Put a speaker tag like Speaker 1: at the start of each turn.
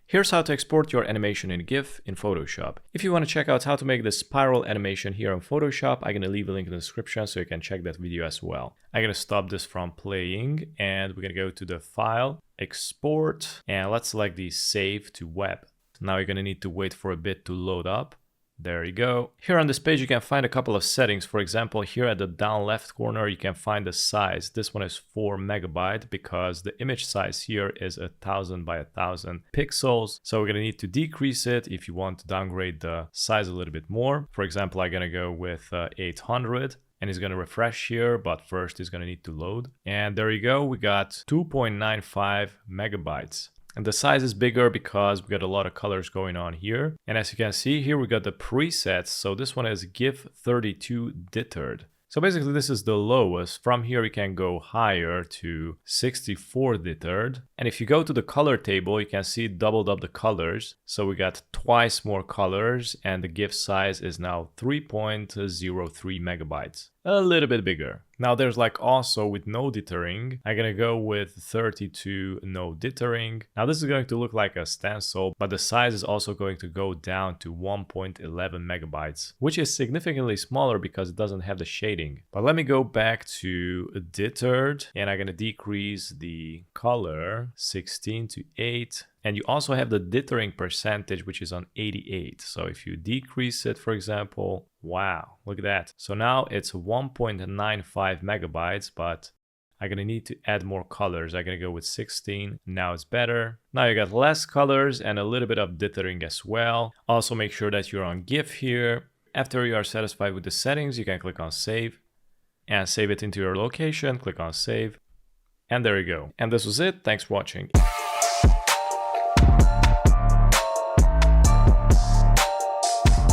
Speaker 1: Here's how to export your animation in GIF in Photoshop. If you want to check out how to make this spiral animation here in Photoshop, I'm going to leave a link in the description so you can check that video as well. I'm going to stop this from playing and we're going to go to the File, Export, and let's select the Save to Web. Now you're going to need to wait for a bit to load up. There you go. Here on this page you can find a couple of settings. For example, here at the down left corner you can find the size. This one is 4 MB because the image size here is 1000 by 1000 pixels. So we're going to need to decrease it if you want to downgrade the size a little bit more. For example, I'm going to go with 800. And it's going to refresh here, but first it's going to need to load. And there you go, we got 2.95 megabytes. And the size is bigger because we got a lot of colors going on here. And as you can see here, we got the presets. So this one is GIF 32 dittered. So basically this is the lowest. From here we can go higher to 64 dittered. And if you go to the color table, you can see it doubled up the colors. So we got twice more colors and the GIF size is now 3.03 megabytes. A little bit bigger. Now there's like also with no dithering, I'm gonna go with 32 no dithering. Now this is going to look like a stencil, but the size is also going to go down to 1.11 megabytes, which is significantly smaller because it doesn't have the shading. But let me go back to dithered and I'm gonna decrease the color 16 to 8. And you also have the dithering percentage, which is on 88. So if you decrease it, for example, wow, look at that. So now it's 1.95 megabytes, but I'm gonna need to add more colors. I'm gonna go with 16. Now it's better. Now you got less colors and a little bit of dithering as well. Also make sure that you're on GIF here. After you are satisfied with the settings, you can click on Save and save it into your location. Click on Save. And there you go. And this was it. Thanks for watching.